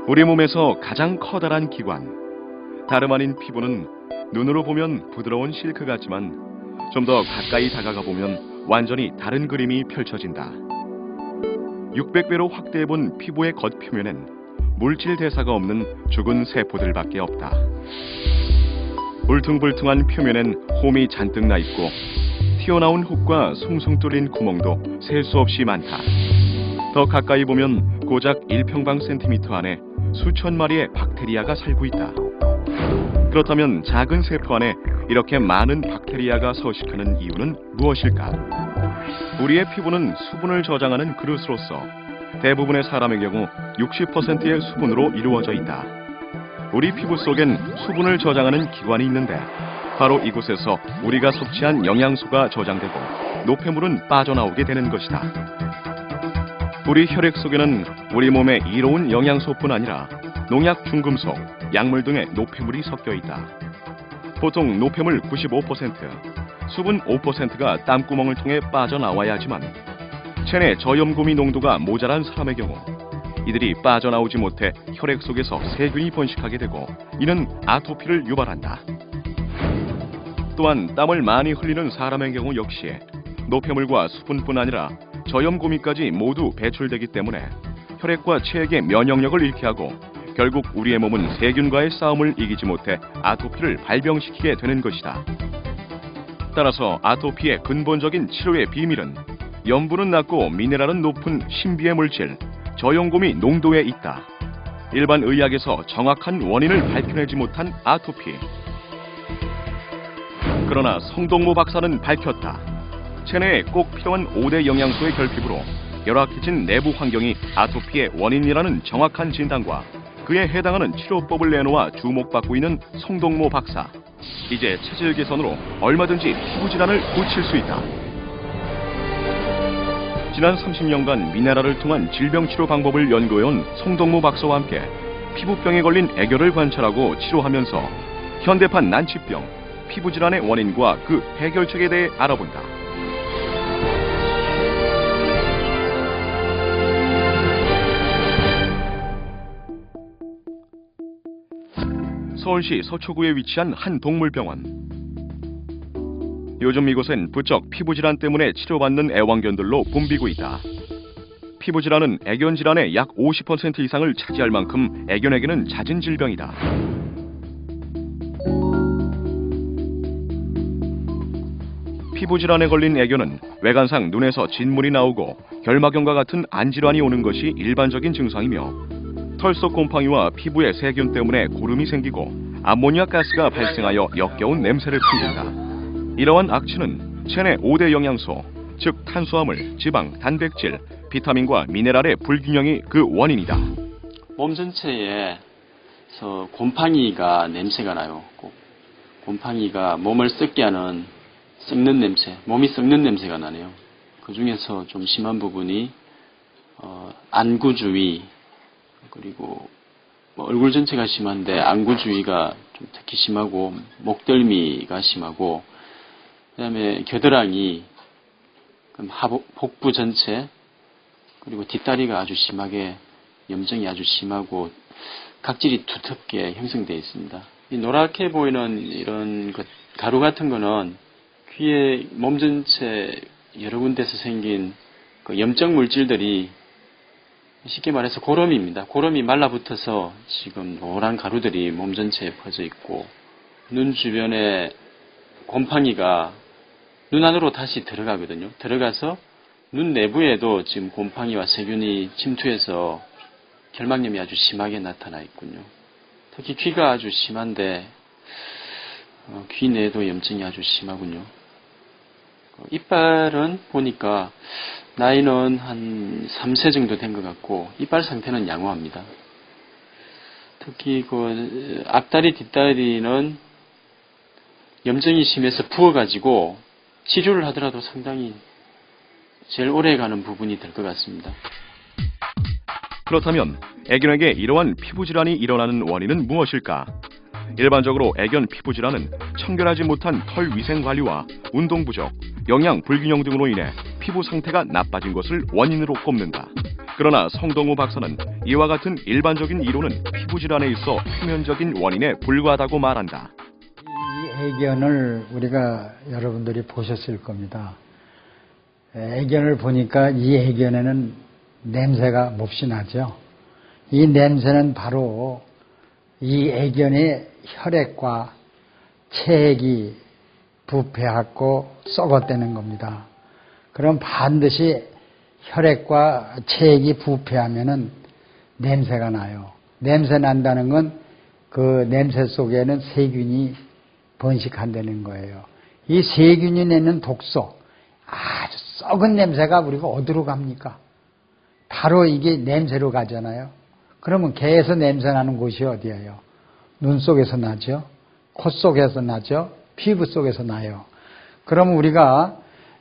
우리 몸에서 가장 커다란 기관, 다름 아닌 피부는 눈으로 보면 부드러운 실크 같지만 좀 더 가까이 다가가 보면 완전히 다른 그림이 펼쳐진다. 600배로 확대해본 피부의 겉표면엔 물질 대사가 없는 죽은 세포들밖에 없다. 울퉁불퉁한 표면엔 홈이 잔뜩 나 있고 튀어나온 흙과 숭숭 뚫린 구멍도 셀 수 없이 많다. 더 가까이 보면 고작 1평방센티미터 안에 수천 마리의 박테리아가 살고 있다. 그렇다면 작은 세포 안에 이렇게 많은 박테리아가 서식하는 이유는 무엇일까? 우리의 피부는 수분을 저장하는 그릇으로서 대부분의 사람의 경우 60%의 수분으로 이루어져 있다. 우리 피부 속엔 수분을 저장하는 기관이 있는데 바로 이곳에서 우리가 섭취한 영양소가 저장되고 노폐물은 빠져나오게 되는 것이다. 우리 혈액 속에는 우리 몸에 이로운 영양소뿐 아니라 농약, 중금속, 약물 등의 노폐물이 섞여 있다. 보통 노폐물 95%, 수분 5%가 땀구멍을 통해 빠져나와야 하지만 체내 저염구미 농도가 모자란 사람의 경우 이들이 빠져나오지 못해 혈액 속에서 세균이 번식하게 되고 이는 아토피를 유발한다. 또한 땀을 많이 흘리는 사람의 경우 역시 노폐물과 수분뿐 아니라 저염구미까지 모두 배출되기 때문에 혈액과 체액의 면역력을 잃게 하고 결국 우리의 몸은 세균과의 싸움을 이기지 못해 아토피를 발병시키게 되는 것이다. 따라서 아토피의 근본적인 치료의 비밀은 염분은 낮고 미네랄은 높은 신비의 물질, 저염구미 농도에 있다. 일반 의학에서 정확한 원인을 밝혀내지 못한 아토피. 그러나 성동모 박사는 밝혔다. 체내에 꼭 필요한 5대 영양소의 결핍으로 열악해진 내부 환경이 아토피의 원인이라는 정확한 진단과 그에 해당하는 치료법을 내놓아 주목받고 있는 성동모 박사. 이제 체질 개선으로 얼마든지 피부 질환을 고칠 수 있다. 지난 30년간 미네랄을 통한 질병 치료 방법을 연구해온 성동모 박사와 함께 피부병에 걸린 애교를 관찰하고 치료하면서 현대판 난치병, 피부 질환의 원인과 그 해결책에 대해 알아본다. 서울시 서초구에 위치한 한 동물병원. 요즘 이곳엔 부쩍 피부질환 때문에 치료받는 애완견들로 붐비고 있다. 피부질환은 애견질환의 약 50% 이상을 차지할 만큼 애견에게는 잦은 질병이다. 피부질환에 걸린 애견은 외관상 눈에서 진물이 나오고 결막염과 같은 안질환이 오는 것이 일반적인 증상이며 털 속 곰팡이와 피부에 세균 때문에 고름이 생기고 암모니아 가스가 발생하여 역겨운 냄새를 풍긴다. 이러한 악취는 체내 5대 영양소, 즉 탄수화물, 지방, 단백질, 비타민과 미네랄의 불균형이 그 원인이다. 몸 전체에서 곰팡이가 냄새가 나요. 꼭 곰팡이가 몸을 썩게 하는 썩는 냄새, 몸이 썩는 냄새가 나네요. 그 중에서 좀 심한 부분이 안구주위, 그리고 얼굴 전체가 심한데 안구주위가 좀 특히 심하고 목덜미가 심하고 그다음에 겨드랑이, 복부 전체, 그리고 뒷다리가 아주 심하게 염증이 아주 심하고 각질이 두텁게 형성되어 있습니다. 이 노랗게 보이는 이런 가루 같은 거는 귀에 몸 전체 여러 군데서 생긴 그 염증 물질들이 쉽게 말해서 고름입니다. 고름이 말라붙어서 지금 노란 가루들이 몸 전체에 퍼져 있고 눈 주변에 곰팡이가 눈 안으로 다시 들어가거든요. 들어가서 눈 내부에도 지금 곰팡이와 세균이 침투해서 결막염이 아주 심하게 나타나 있군요. 특히 귀가 아주 심한데 귀 내에도 염증이 아주 심하군요. 이빨은 보니까 나이는 한 3세 정도 된 것 같고 이빨 상태는 양호합니다. 특히 그 앞다리 뒷다리는 염증이 심해서 부어가지고 치료를 하더라도 상당히 제일 오래 가는 부분이 될 것 같습니다. 그렇다면 애견에게 이러한 피부질환이 일어나는 원인은 무엇일까? 일반적으로 애견 피부질환은 청결하지 못한 털 위생 관리와 운동 부족, 영양 불균형 등으로 인해 피부 상태가 나빠진 것을 원인으로 꼽는다. 그러나 성동우 박사는 이와 같은 일반적인 이론은 피부 질환에 있어 표면적인 원인에 불과하다고 말한다. 이 애견을 우리가 여러분들이 보셨을 겁니다. 애견을 보니까 이 애견에는 냄새가 몹시 나죠. 이 냄새는 바로 이 애견의 혈액과 체액이 부패하고 썩어대는 겁니다. 그럼 반드시 혈액과 체액이 부패하면은 냄새가 나요. 냄새 난다는 건 그 냄새 속에는 세균이 번식한다는 거예요. 이 세균이 내는 독소, 아주 썩은 냄새가 우리가 어디로 갑니까? 바로 이게 냄새로 가잖아요. 그러면 개에서 냄새 나는 곳이 어디예요? 눈 속에서 나죠. 코 속에서 나죠. 피부 속에서 나요. 그럼 우리가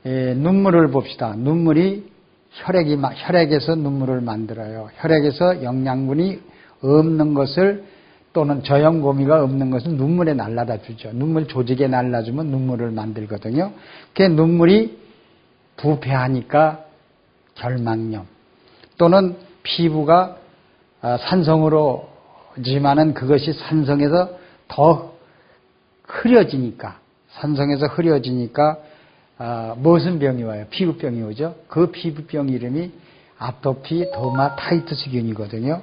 눈물을 봅시다. 눈물이 혈액에서 눈물을 만들어요. 혈액에서 영양분이 없는 것을 또는 저염고미가 없는 것은 눈물에 날라다 주죠. 눈물 조직에 날라주면 눈물을 만들거든요. 그 눈물이 부패하니까 결막염 또는 피부가 산성으로지만은 그것이 산성에서 더 흐려지니까 무슨 병이 와요? 피부병이 오죠. 그 피부병 이름이 아토피 더마타이트스균이거든요.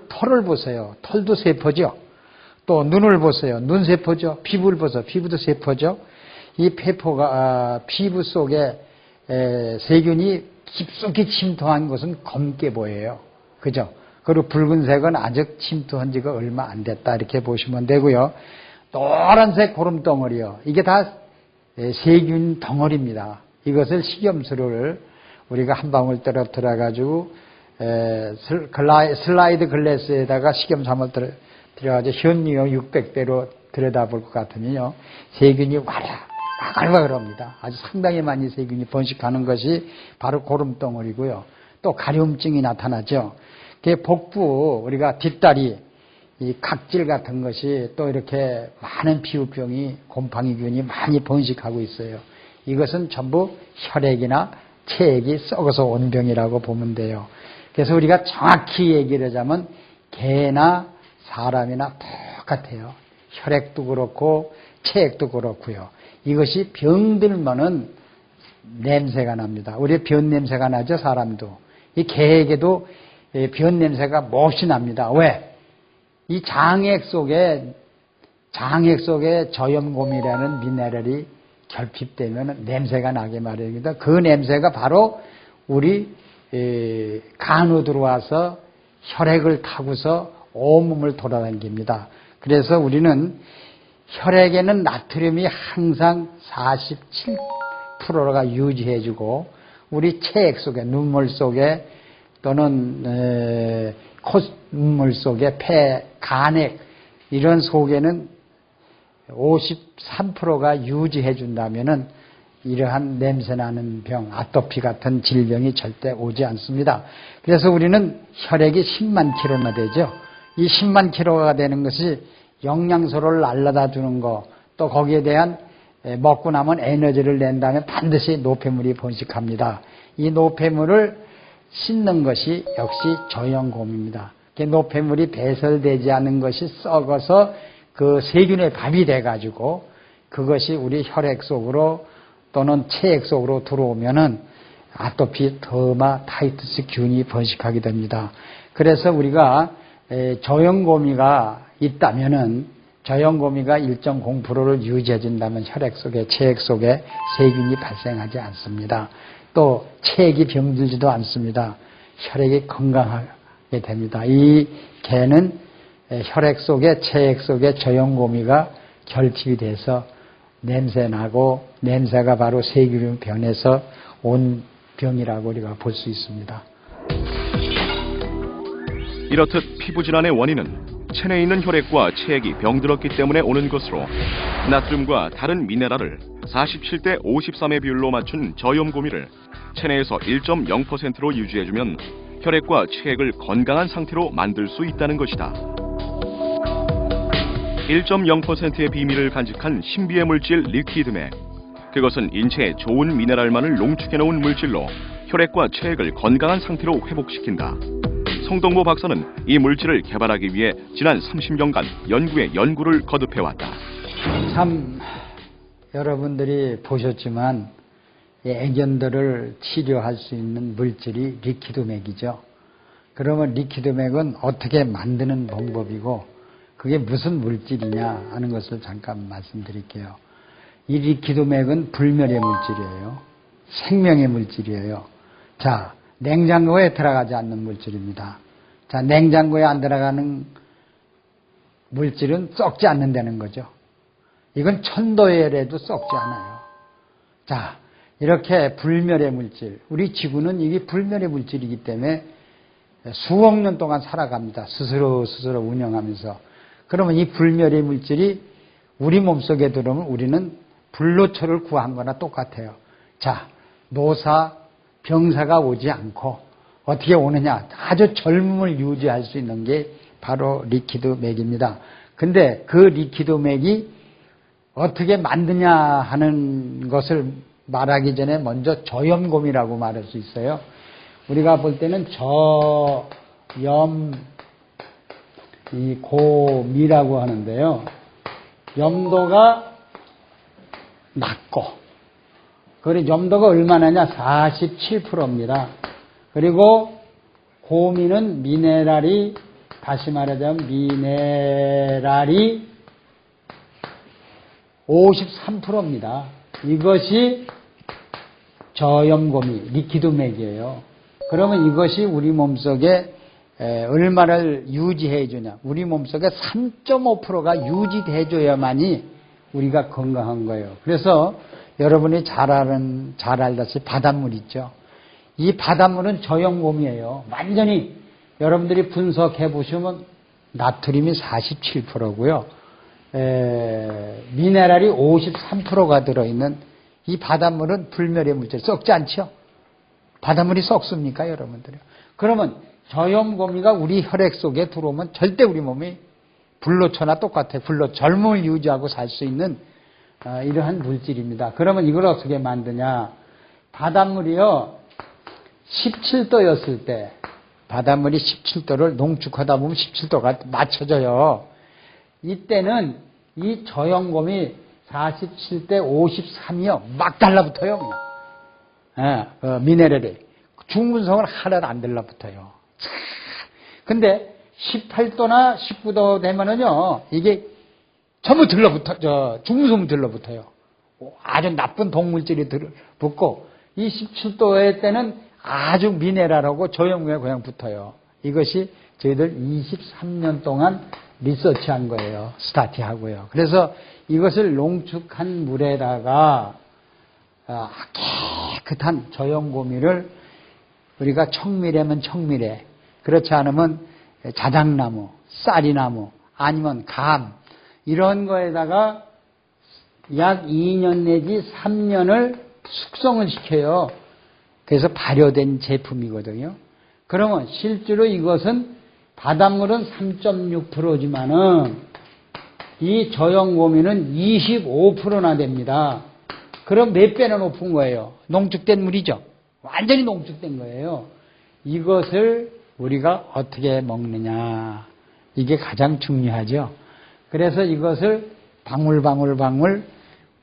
털을 보세요. 털도 세포죠. 또 눈을 보세요. 눈 세포죠. 피부를 보세요. 피부도 세포죠. 이 피부 속에 세균이 깊숙이 침투한 것은 검게 보여요. 그죠? 그리고 붉은색은 아직 침투한 지가 얼마 안 됐다 이렇게 보시면 되고요. 노란색 고름덩어리요. 이게 다 세균 덩어리입니다. 이것을 식염수를 우리가 한 방울 떨어뜨려 가지고 슬라이드 글래스에다가 식염수를 들여가지고 현미경 600배로 들여다볼 것 같으면요. 세균이 와글와글합니다. 아주 상당히 많이 세균이 번식하는 것이 바로 고름덩어리고요. 또 가려움증이 나타나죠. 복부, 우리가 뒷다리, 이 각질 같은 것이 또 이렇게 많은 피부병이 곰팡이균이 많이 번식하고 있어요. 이것은 전부 혈액이나 체액이 썩어서 온 병이라고 보면 돼요. 그래서 우리가 정확히 얘기를 하자면 개나 사람이나 똑같아요. 혈액도 그렇고 체액도 그렇고요. 이것이 병들면은 냄새가 납니다. 우리 변 냄새가 나죠, 사람도. 이 개에게도 변 냄새가 몹시 납니다. 왜? 이 장액 속에 저염곰이라는 미네랄이 결핍되면 냄새가 나게 마련입니다. 그 냄새가 바로 우리 간으로 들어와서 혈액을 타고서 온몸을 돌아다닙니다. 그래서 우리는 혈액에는 나트륨이 항상 47%가 유지해주고 우리 체액 속에 눈물 속에 또는 콧물 속에 간액 이런 속에는 53%가 유지해 준다면은 이러한 냄새나는 병, 아토피 같은 질병이 절대 오지 않습니다. 그래서 우리는 혈액이 10만 킬로나 되죠. 이 10만 킬로가 되는 것이 영양소를 날라다 주는 거, 또 거기에 대한 먹고 나면 에너지를 낸 다음에 반드시 노폐물이 번식합니다. 이 노폐물을 씻는 것이 역시 저염곰입니다. 노폐물이 배설되지 않은 것이 썩어서 그 세균의 밥이 돼가지고 그것이 우리 혈액 속으로 또는 체액 속으로 들어오면은 아토피 더마타이트스 균이 번식하게 됩니다. 그래서 우리가 저염고미가 있다면은 저염고미가 일정 공포를 유지해 준다면 혈액 속에 체액 속에 세균이 발생하지 않습니다. 또 체액이 병들지도 않습니다. 혈액이 건강하게 됩니다. 이 개는 혈액 속에 체액 속에 저염고미가 결핍이 돼서 냄새나고 냄새가 바로 세균 변해서 온 병이라고 우리가 볼 수 있습니다. 이렇듯 피부질환의 원인은 체내에 있는 혈액과 체액이 병들었기 때문에 오는 것으로 나트륨과 다른 미네랄을 47대 53의 비율로 맞춘 저염고미를 체내에서 1.0%로 유지해주면 혈액과 체액을 건강한 상태로 만들 수 있다는 것이다. 1.0%의 비밀을 간직한 신비의 물질 리퀴드맥. 그것은 인체에 좋은 미네랄만을 농축해놓은 물질로 혈액과 체액을 건강한 상태로 회복시킨다. 성동모 박사는 이 물질을 개발하기 위해 지난 30년간 연구에 연구를 거듭해왔다. 참 여러분들이 보셨지만 애견들을 치료할 수 있는 물질이 리퀴드맥이죠. 그러면 리퀴드맥은 어떻게 만드는 방법이고 그게 무슨 물질이냐 하는 것을 잠깐 말씀드릴게요. 이 리퀴드맥은 불멸의 물질이에요. 생명의 물질이에요. 자, 냉장고에 들어가지 않는 물질입니다. 자, 냉장고에 안 들어가는 물질은 썩지 않는다는 거죠. 이건 천도열에도 썩지 않아요. 자, 이렇게 불멸의 물질, 우리 지구는 이게 불멸의 물질이기 때문에 수억 년 동안 살아갑니다. 스스로 운영하면서. 그러면 이 불멸의 물질이 우리 몸속에 들어오면 우리는 불로초를 구한 거나 똑같아요. 자, 노사, 병사가 오지 않고 어떻게 오느냐? 아주 젊음을 유지할 수 있는 게 바로 리퀴드맥입니다. 근데 그 리퀴드맥이 어떻게 만드냐 하는 것을 말하기 전에 먼저 저염곰이라고 말할 수 있어요. 우리가 볼 때는 이 곰이라고 하는데요. 염도가 낮고, 그리고 염도가 얼마나냐? 47%입니다. 그리고 고미는 미네랄이, 다시 말하자면 미네랄이 53%입니다. 이것이 저염곰이, 리퀴드맥이에요. 그러면 이것이 우리 몸속에 얼마를 유지해 주냐? 우리 몸속에 3.5%가 유지해 줘야만이 우리가 건강한 거예요. 그래서 여러분이 잘 알다시피 바닷물 있죠. 이 바닷물은 저염곰이에요. 완전히 여러분들이 분석해 보시면 나트륨이 47%고요. 미네랄이 53%가 들어있는 이 바닷물은 불멸의 물질, 썩지 않죠? 바닷물이 썩습니까, 여러분들요? 그러면 저염곰이가 우리 혈액 속에 들어오면 절대 우리 몸이 불로초나 똑같아요. 젊음을 유지하고 살 수 있는 이러한 물질입니다. 그러면 이걸 어떻게 만드냐? 바닷물이요, 17도였을 때, 바닷물이 17도를 농축하다 보면 17도가 맞춰져요. 이때는 이 저염곰이 47대 53이요. 막 달라붙어요. 미네랄이. 중분성을 하나도 안 달라붙어요. 근데 18도나 19도 되면은요, 이게 전부 중분성이 들러붙어요. 아주 나쁜 동물질이 붙고, 이 17도의 때는 아주 미네랄하고 저염곰이 그냥 붙어요. 이것이 저희들 23년 동안 리서치한 거예요. 스타티하고요. 그래서 이것을 농축한 물에다가 깨끗한 저염고미를 우리가 청미래면 청미래, 그렇지 않으면 자작나무, 쌀이나무, 아니면 감, 이런 거에다가 약 2년 내지 3년을 숙성을 시켜요. 그래서 발효된 제품이거든요. 그러면 실제로 이것은 바닷물은 3.6%지만은 이 저염고미는 25%나 됩니다. 그럼 몇 배나 높은 거예요? 농축된 물이죠. 완전히 농축된 거예요. 이것을 우리가 어떻게 먹느냐, 이게 가장 중요하죠. 그래서 이것을 방울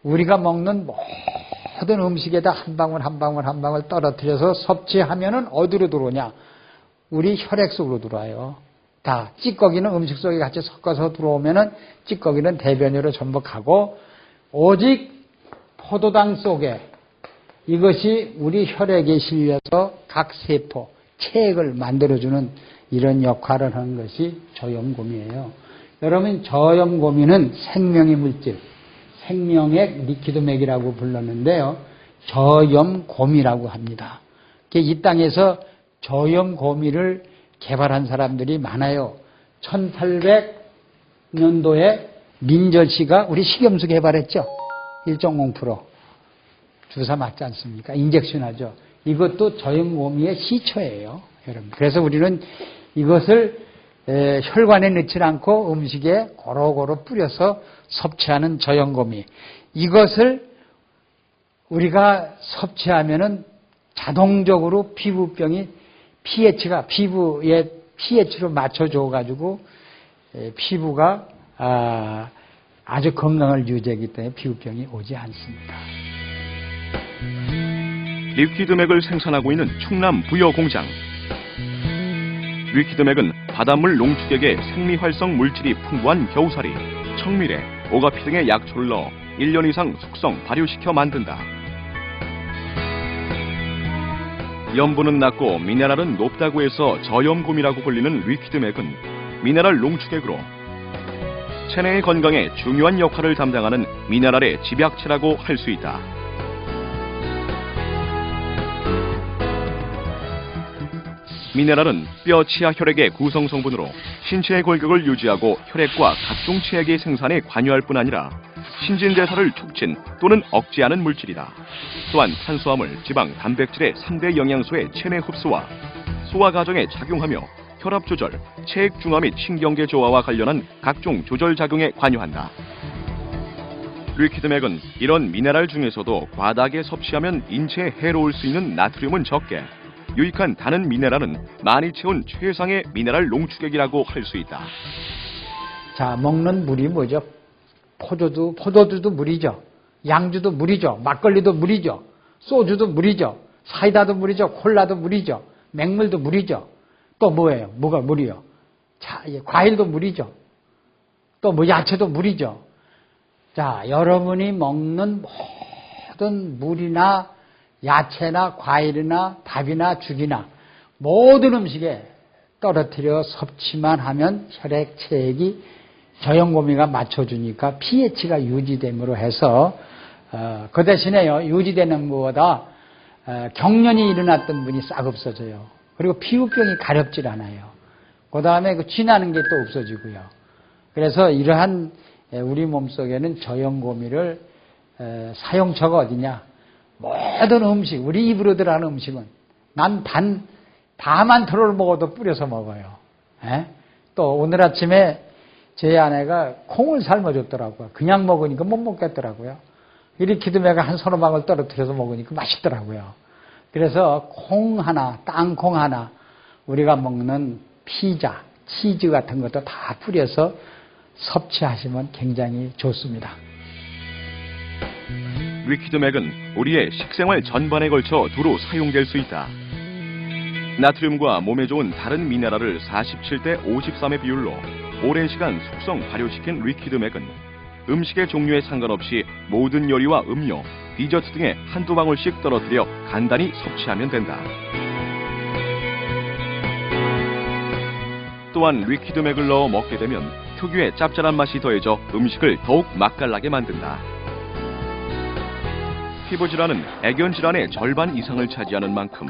우리가 먹는 모든 음식에다 한 방울 떨어뜨려서 섭취하면은 어디로 들어오냐? 우리 혈액 속으로 들어와요. 다 찌꺼기는 음식 속에 같이 섞어서 들어오면은 찌꺼기는 대변으로 전부 가고, 오직 포도당 속에 이것이 우리 혈액에 실려서 각 세포, 체액을 만들어주는 이런 역할을 하는 것이 저염고미예요. 여러분, 저염고미는 생명의 물질, 생명의 리퀴드맥이라고 불렀는데요. 저염고미라고 합니다. 이 땅에서 저염고미를 개발한 사람들이 많아요. 1800년도에 민절씨가 우리 식염수 개발했죠. 1.0% 주사 맞지 않습니까? 인젝션 하죠. 이것도 저염고미의 시초예요, 여러분. 그래서 우리는 이것을 혈관에 넣지 않고 음식에 고루고루 뿌려서 섭취하는 저염고미. 이것을 우리가 섭취하면은 자동적으로 피부병이 pH가 피부의 pH로 맞춰줘 가지고 피부가 아주 건강을 유지하기 때문에 피부병이 오지 않습니다. 리퀴드맥을 생산하고 있는 충남 부여공장. 리퀴드맥은 바닷물 농축액에 생리활성 물질이 풍부한 겨우살이, 청미래, 오가피 등의 약초를 넣어 1년 이상 숙성, 발효시켜 만든다. 염분은 낮고 미네랄은 높다고 해서 저염곰이라고 불리는 리퀴드맥은 미네랄 농축액으로 체내의 건강에 중요한 역할을 담당하는 미네랄의 집약체라고 할 수 있다. 미네랄은 뼈, 치아, 혈액의 구성 성분으로 신체의 골격을 유지하고 혈액과 각종 체액의 생산에 관여할 뿐 아니라 신진대사를 촉진 또는 억제하는 물질이다. 또한 탄수화물, 지방, 단백질의 3대 영양소의 체내 흡수와 소화 과정에 작용하며 혈압 조절, 체액 중화 및 신경계 조화와 관련한 각종 조절 작용에 관여한다. 리퀴드맥은 이런 미네랄 중에서도 과다하게 섭취하면 인체에 해로울 수 있는 나트륨은 적게, 유익한 다른 미네랄은 많이 채운 최상의 미네랄 농축액이라고 할 수 있다. 자, 먹는 물이 뭐죠? 포도주도 물이죠. 양주도 물이죠. 막걸리도 물이죠. 소주도 물이죠. 사이다도 물이죠. 콜라도 물이죠. 맹물도 물이죠. 또 뭐예요? 뭐가 물이요? 자, 과일도 물이죠. 또 뭐 야채도 물이죠. 자, 여러분이 먹는 모든 물이나 야채나 과일이나 밥이나 죽이나 모든 음식에 떨어뜨려 섭취만 하면 혈액, 체액이 저염고미가 맞춰주니까 pH가 유지됨으로 해서 그 대신에요, 유지되는 것보다 경련이 일어났던 분이 싹 없어져요. 그리고 피부병이 가렵질 않아요. 그 다음에 그 쥐나는 게 또 없어지고요. 그래서 이러한 우리 몸속에는 저염고미를 사용처가 어디냐? 모든 음식, 우리 입으로 들어가는 음식은 난 다만 털을 먹어도 뿌려서 먹어요. 또 오늘 아침에 제 아내가 콩을 삶아줬더라고요. 그냥 먹으니까 못 먹겠더라고요. 리퀴드맥을 한 서너 방울 떨어뜨려서 먹으니까 맛있더라고요. 그래서 콩 하나, 땅콩 하나, 우리가 먹는 피자, 치즈 같은 것도 다 뿌려서 섭취하시면 굉장히 좋습니다. 리퀴드맥은 우리의 식생활 전반에 걸쳐 두루 사용될 수 있다. 나트륨과 몸에 좋은 다른 미네랄을 47대 53의 비율로 오랜 시간 숙성 발효시킨 리퀴드맥은 음식의 종류에 상관없이 모든 요리와 음료, 디저트 등에 한두 방울씩 떨어뜨려 간단히 섭취하면 된다. 또한 리퀴드맥을 넣어 먹게 되면 특유의 짭짤한 맛이 더해져 음식을 더욱 맛깔나게 만든다. 피부질환은 애견질환의 절반 이상을 차지하는 만큼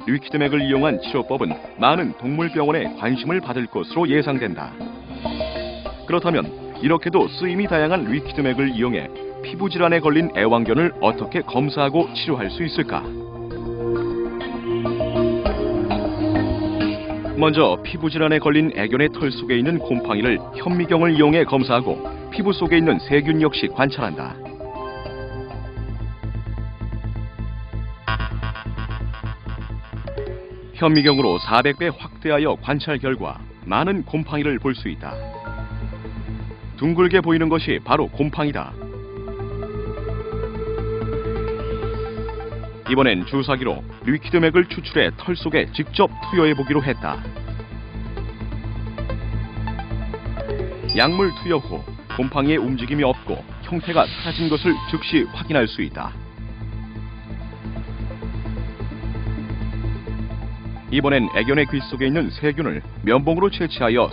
리퀴드맥을 이용한 치료법은 많은 동물병원에 관심을 받을 것으로 예상된다. 그렇다면 이렇게도 쓰임이 다양한 리퀴드맥을 이용해 피부질환에 걸린 애완견을 어떻게 검사하고 치료할 수 있을까? 먼저 피부질환에 걸린 애견의 털 속에 있는 곰팡이를 현미경을 이용해 검사하고 피부 속에 있는 세균 역시 관찰한다. 현미경으로 400배 확대하여 관찰 결과 많은 곰팡이를 볼 수 있다. 둥글게 보이는 것이 바로 곰팡이다. 이번엔 주사기로 리퀴드맥을 추출해 털 속에 직접 투여해 보기로 했다. 약물 투여 후 곰팡이의 움직임이 없고 형태가 사라진 것을 즉시 확인할 수 있다. 이번엔 애견의 귀 속에 있는 세균을 면봉으로 채취하여